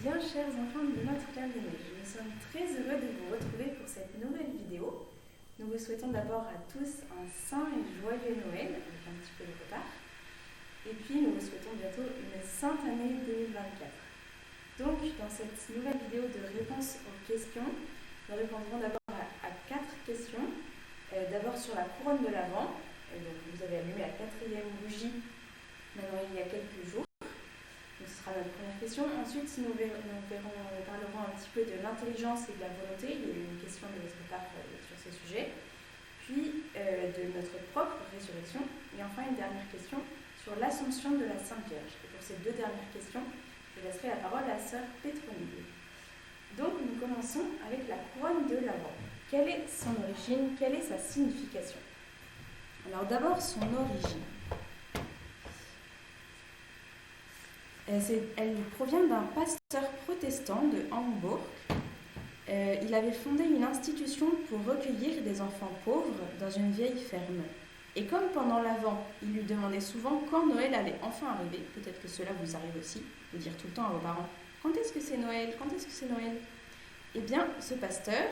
Bien, chers enfants de Notre-Dame des Neiges, nous sommes très heureux de vous retrouver pour cette nouvelle vidéo. Nous vous souhaitons d'abord à tous un saint et joyeux Noël, avec un petit peu de retard. Et puis nous vous souhaitons bientôt une sainte année 2024. Donc, dans cette nouvelle vidéo de réponse aux questions, nous répondrons d'abord à 4 questions. D'abord sur la couronne de l'Avent. Donc vous avez allumé la 4e bougie maintenant il y a quelques jours. Donc, ce sera notre première question. Ensuite, nous parlerons un petit peu de l'intelligence et de la volonté. Il y a eu une question de votre part sur ce sujet. Puis de notre propre résurrection. Et enfin, une dernière question sur l'Assomption de la Sainte Vierge. Et pour ces 2 dernières questions, je laisserai la parole à sœur Pétronille. Donc, nous commençons avec la couronne de l'Avent. Quelle est son origine? Quelle est sa signification? Alors, d'abord, son origine. Elle provient d'un pasteur protestant de Hambourg. Il avait fondé une institution pour recueillir des enfants pauvres dans une vieille ferme. Et comme pendant l'Avent, il lui demandait souvent quand Noël allait enfin arriver, peut-être que cela vous arrive aussi, de dire tout le temps à vos parents « Quand est-ce que c'est Noël? Quand est-ce que c'est Noël ?» Eh bien, ce pasteur,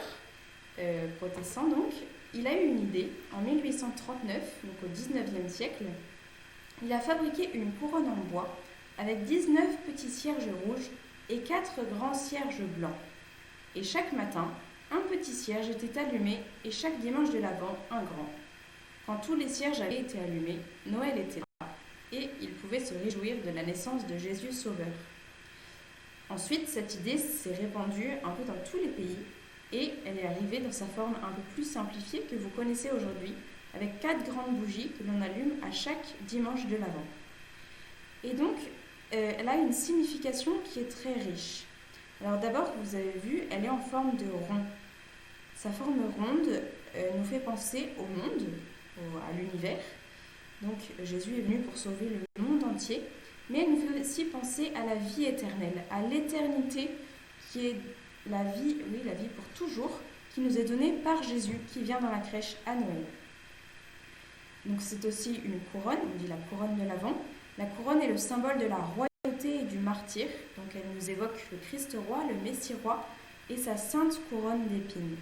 protestant donc, il a eu une idée en 1839, donc au 19e siècle. Il a fabriqué une couronne en bois avec 19 petits cierges rouges et 4 grands cierges blancs. Et chaque matin, un petit cierge était allumé et chaque dimanche de l'Avent, un grand. Quand tous les cierges avaient été allumés, Noël était là et il pouvait se réjouir de la naissance de Jésus Sauveur. Ensuite, cette idée s'est répandue un peu dans tous les pays et elle est arrivée dans sa forme un peu plus simplifiée que vous connaissez aujourd'hui, avec 4 grandes bougies que l'on allume à chaque dimanche de l'Avent. Et donc, elle a une signification qui est très riche. Alors d'abord, vous avez vu, elle est en forme de rond. Sa forme ronde nous fait penser au monde, à l'univers. Donc Jésus est venu pour sauver le monde entier, mais elle nous fait aussi penser à la vie éternelle, à l'éternité qui est la vie pour toujours, qui nous est donnée par Jésus, qui vient dans la crèche à Noël. Donc c'est aussi une couronne, on dit la couronne de l'Avent. La couronne est le symbole de la royauté et du martyre, donc elle nous évoque le Christ roi, le Messie roi et sa sainte couronne d'épines.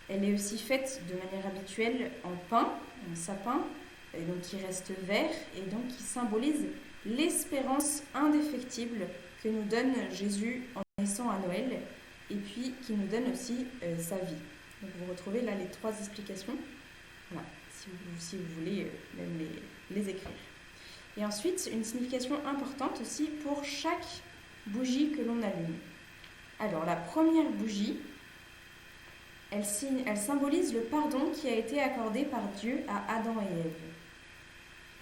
Elle est aussi faite de manière habituelle en pin, en sapin, et donc qui reste vert et donc qui symbolise l'espérance indéfectible que nous donne Jésus en naissant à Noël et puis qui nous donne aussi sa vie. Donc vous retrouvez là les 3 explications, voilà, si vous voulez même les écrire. Et ensuite, une signification importante aussi pour chaque bougie que l'on allume. Alors, la première bougie, elle symbolise le pardon qui a été accordé par Dieu à Adam et Ève.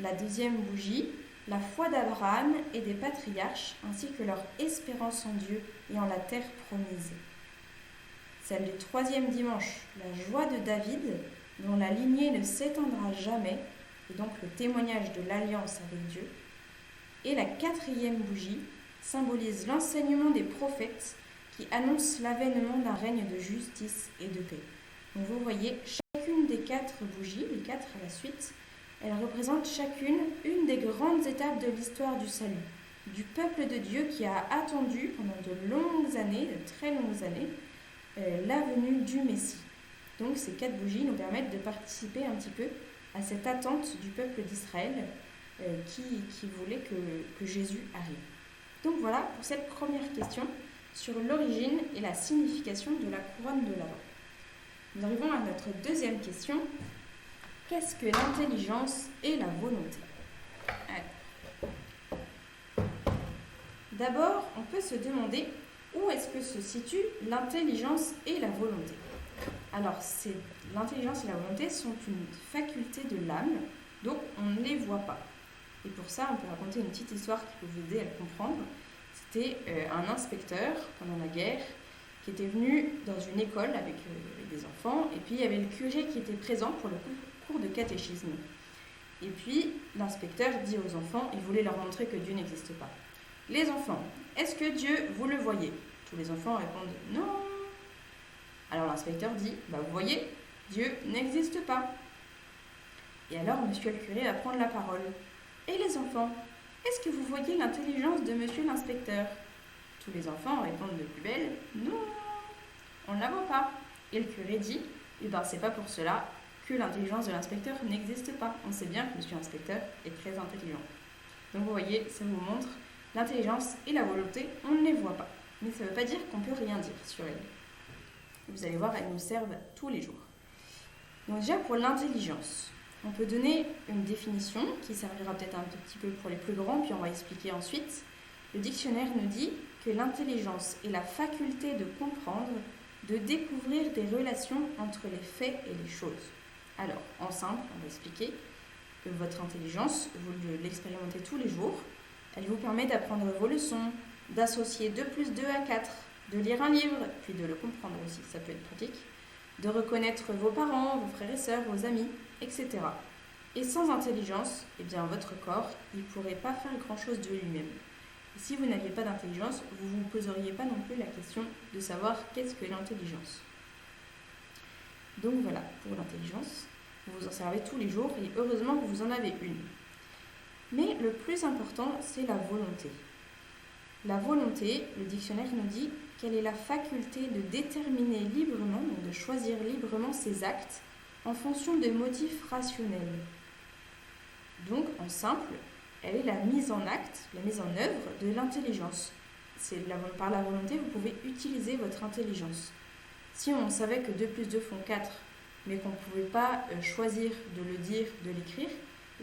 La deuxième bougie, la foi d'Abraham et des patriarches, ainsi que leur espérance en Dieu et en la terre promise. Celle du 3e dimanche, la joie de David, dont la lignée ne s'éteindra jamais, et donc le témoignage de l'alliance avec Dieu. Et la 4e bougie symbolise l'enseignement des prophètes qui annonce l'avènement d'un règne de justice et de paix. Donc vous voyez, chacune des 4 bougies, les 4 à la suite, elle représente chacune une des grandes étapes de l'histoire du salut, du peuple de Dieu qui a attendu pendant de longues années, de très longues années, la venue du Messie. Donc ces 4 bougies nous permettent de participer un petit peu à cette attente du peuple d'Israël qui voulait que Jésus arrive. Donc voilà pour cette première question sur l'origine et la signification de la couronne de l'Avent. Nous arrivons à notre deuxième question. Qu'est-ce que l'intelligence et la volonté? D'abord, on peut se demander où est-ce que se situe l'intelligence et la volonté. Alors, l'intelligence et la volonté sont une faculté de l'âme, donc on ne les voit pas. Et pour ça, on peut raconter une petite histoire qui peut vous aider à le comprendre. C'était un inspecteur pendant la guerre qui était venu dans une école avec des enfants, et puis il y avait le curé qui était présent pour le cours de catéchisme. Et puis l'inspecteur dit aux enfants, il voulait leur montrer que Dieu n'existe pas. Les enfants, est-ce que Dieu, vous le voyez? Tous les enfants répondent non. Alors l'inspecteur dit, vous voyez, Dieu n'existe pas. Et alors monsieur le curé va prendre la parole. Et les enfants, est-ce que vous voyez l'intelligence de monsieur l'inspecteur? Tous les enfants répondent de plus belle « Non, on ne la voit pas ». Et le curé dit « Eh bien, c'est pas pour cela que l'intelligence de l'inspecteur n'existe pas. On sait bien que monsieur l'inspecteur est très intelligent. » Donc vous voyez, ça vous montre l'intelligence et la volonté, on ne les voit pas. Mais ça ne veut pas dire qu'on ne peut rien dire sur elles. Vous allez voir, elles nous servent tous les jours. Donc déjà pour l'intelligence, on peut donner une définition qui servira peut-être un tout petit peu pour les plus grands, puis on va expliquer ensuite. Le dictionnaire nous dit que l'intelligence est la faculté de comprendre, de découvrir des relations entre les faits et les choses. Alors, en simple, on va expliquer que votre intelligence, vous l'expérimentez tous les jours. Elle vous permet d'apprendre vos leçons, d'associer 2 plus 2 à 4, de lire un livre, puis de le comprendre aussi, ça peut être pratique, de reconnaître vos parents, vos frères et sœurs, vos amis, etc. Et sans intelligence, eh bien votre corps, il ne pourrait pas faire grand-chose de lui-même. Et si vous n'aviez pas d'intelligence, vous ne vous poseriez pas non plus la question de savoir qu'est-ce que l'intelligence. Donc voilà, pour l'intelligence, vous vous en servez tous les jours et heureusement que vous en avez une. Mais le plus important, c'est la volonté. La volonté, le dictionnaire nous dit qu'elle est la faculté de déterminer librement, donc de choisir librement ses actes en fonction de motifs rationnels. Donc, en simple, elle est la mise en acte, la mise en œuvre de l'intelligence. Par la volonté, vous pouvez utiliser votre intelligence. Si on savait que 2 plus 2 font 4, mais qu'on ne pouvait pas choisir de le dire, de l'écrire,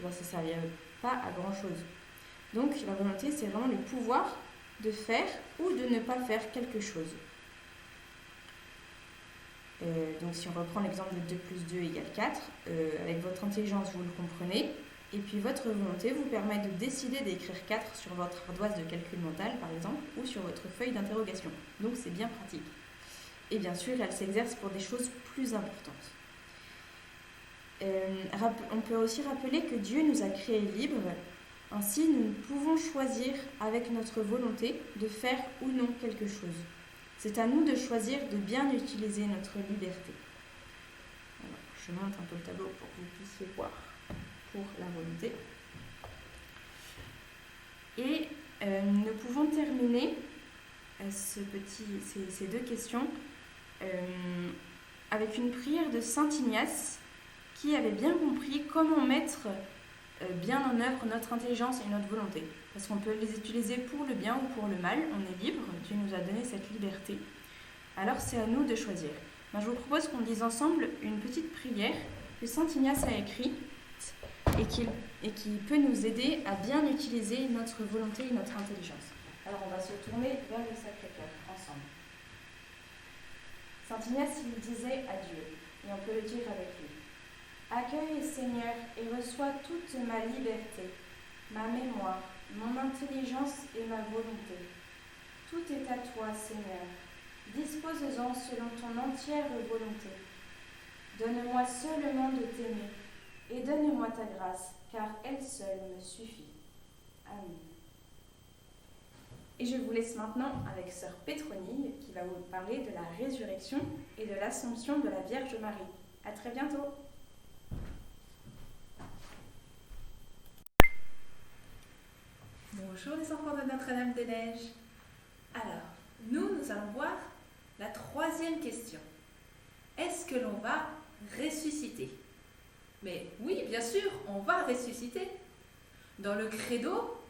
ça ne servirait pas à grand-chose. Donc, la volonté, c'est vraiment le pouvoir de faire ou de ne pas faire quelque chose. Donc si on reprend l'exemple de 2 plus 2 égale 4, avec votre intelligence vous le comprenez, et puis votre volonté vous permet de décider d'écrire 4 sur votre ardoise de calcul mental par exemple, ou sur votre feuille d'interrogation. Donc c'est bien pratique. Et bien sûr, elle s'exerce pour des choses plus importantes. On peut aussi rappeler que Dieu nous a créés libres. Ainsi, nous pouvons choisir avec notre volonté de faire ou non quelque chose. C'est à nous de choisir de bien utiliser notre liberté. Alors, je monte un peu le tableau pour que vous puissiez voir pour la volonté. Et nous pouvons terminer ces 2 questions avec une prière de Saint Ignace qui avait bien compris comment mettre bien en œuvre notre intelligence et notre volonté. Parce qu'on peut les utiliser pour le bien ou pour le mal, on est libre, Dieu nous a donné cette liberté. Alors c'est à nous de choisir. Je vous propose qu'on dise ensemble une petite prière que Saint Ignace a écrite et qui peut nous aider à bien utiliser notre volonté et notre intelligence. Alors on va se tourner vers le Sacré-Cœur ensemble. Saint Ignace, il disait à Dieu, et on peut le dire avec lui. Accueille, Seigneur, et reçois toute ma liberté, ma mémoire, mon intelligence et ma volonté. Tout est à toi, Seigneur. Dispose-en selon ton entière volonté. Donne-moi seulement de t'aimer, et donne-moi ta grâce, car elle seule me suffit. Amen. Et je vous laisse maintenant avec sœur Pétronille, qui va vous parler de la résurrection et de l'Assomption de la Vierge Marie. À très bientôt. Bonjour les enfants de Notre-Dame-des-Neiges. Alors, nous allons voir la 3e question. Est-ce que l'on va ressusciter? Mais oui, bien sûr, on va ressusciter. Dans le credo,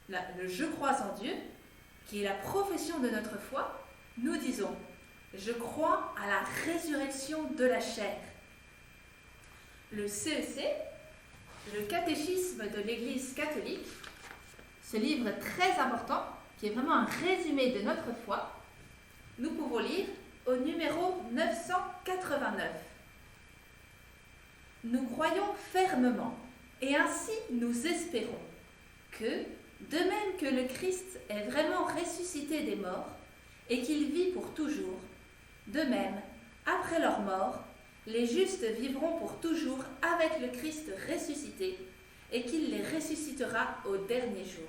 le « Je crois en Dieu », qui est la profession de notre foi, nous disons « Je crois à la résurrection de la chair ». Le CEC, le catéchisme de l'Église catholique, ce livre très important, qui est vraiment un résumé de notre foi, nous pouvons lire au numéro 989. Nous croyons fermement, et ainsi nous espérons, que, de même que le Christ est vraiment ressuscité des morts, et qu'il vit pour toujours, de même, après leur mort, les justes vivront pour toujours avec le Christ ressuscité, et qu'il les ressuscitera au dernier jour.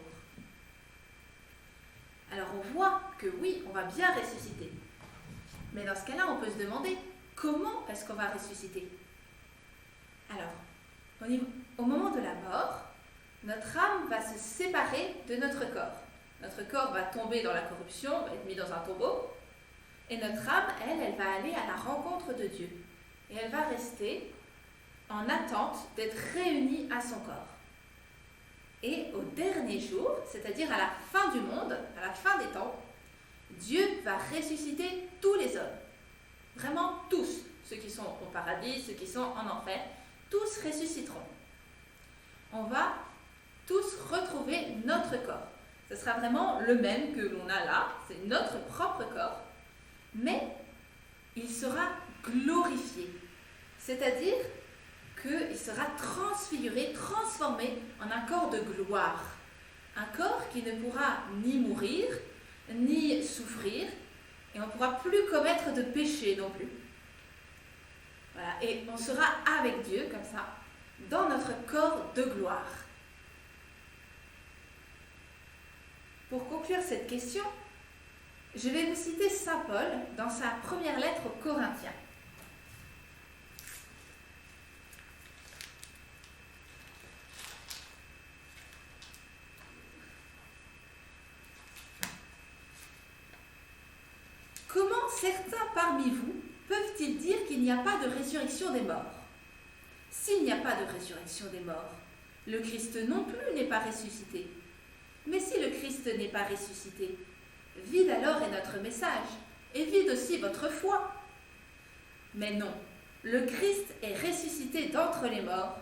Alors on voit que oui, on va bien ressusciter. Mais dans ce cas-là, on peut se demander, comment est-ce qu'on va ressusciter? Alors, au moment de la mort, notre âme va se séparer de notre corps. Notre corps va tomber dans la corruption, va être mis dans un tombeau. Et notre âme, elle va aller à la rencontre de Dieu. Et elle va rester en attente d'être réunie à son corps. Et au dernier jour, c'est-à-dire à la fin du monde, à la fin des temps, Dieu va ressusciter tous les hommes. Vraiment tous. Ceux qui sont au paradis, ceux qui sont en enfer, tous ressusciteront. On va tous retrouver notre corps. Ce sera vraiment le même que l'on a là, c'est notre propre corps, mais il sera glorifié. C'est-à-dire qu'il sera transfiguré, transformé en un corps de gloire. Un corps qui ne pourra ni mourir, ni souffrir, et on ne pourra plus commettre de péché non plus. Voilà. Et on sera avec Dieu, comme ça, dans notre corps de gloire. Pour conclure cette question, je vais vous citer saint Paul dans sa première lettre aux Corinthiens. Comment certains parmi vous peuvent-ils dire qu'il n'y a pas de résurrection des morts? S'il n'y a pas de résurrection des morts, le Christ non plus n'est pas ressuscité. Mais si le Christ n'est pas ressuscité, vide alors est notre message, et vide aussi votre foi. Mais non, le Christ est ressuscité d'entre les morts,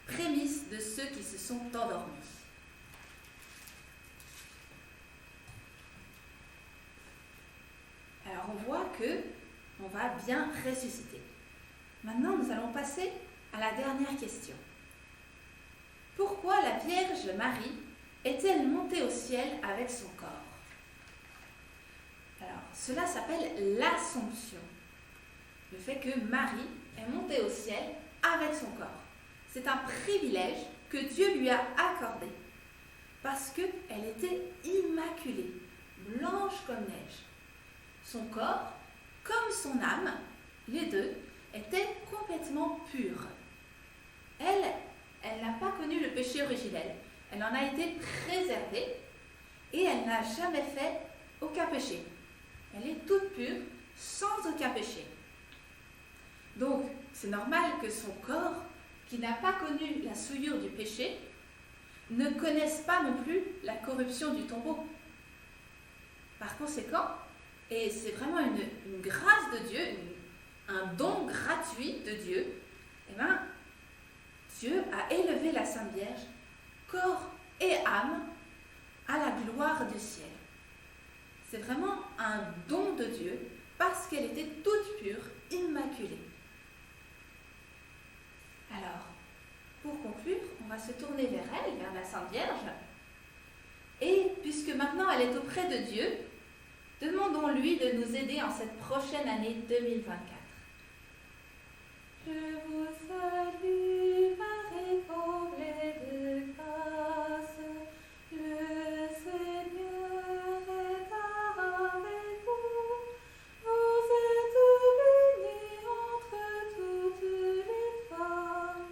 prémisse de ceux qui se sont endormis. Alors on voit que on va bien ressusciter. Maintenant, nous allons passer à la dernière question. Pourquoi la Vierge Marie est-elle montée au ciel avec son corps? Alors, cela s'appelle l'Assomption. Le fait que Marie est montée au ciel avec son corps. C'est un privilège que Dieu lui a accordé parce qu'elle était immaculée, blanche comme neige. Son corps, comme son âme, les deux, étaient complètement purs. Elle n'a pas connu le péché originel. Elle en a été préservée et elle n'a jamais fait aucun péché. Elle est toute pure, sans aucun péché. Donc, c'est normal que son corps, qui n'a pas connu la souillure du péché, ne connaisse pas non plus la corruption du tombeau. Par conséquent, et c'est vraiment une grâce de Dieu, un don gratuit de Dieu, eh bien, Dieu a élevé la Sainte Vierge, corps et âme, à la gloire du ciel. C'est vraiment un don de Dieu parce qu'elle était toute pure, immaculée. Alors, pour conclure, on va se tourner vers elle, vers la Sainte Vierge. Et puisque maintenant elle est auprès de Dieu, demandons-lui de nous aider en cette prochaine année 2024. Je vous salue, Marie, comblée de grâce. Le Seigneur est avec vous. Vous êtes bénie entre toutes les femmes.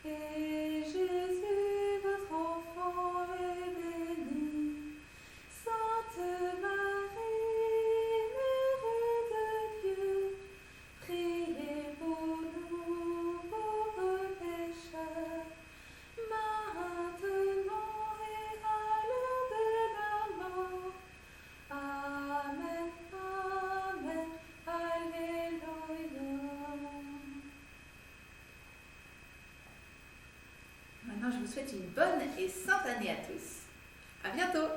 Et Jésus, votre enfant, est béni. Sainte Marie, Mère de Dieu, priez pour nous pauvres pécheurs, maintenant et à l'heure de la mort. Amen, Amen, Alléluia. Maintenant, je vous souhaite une bonne et sainte année à tous. À bientôt!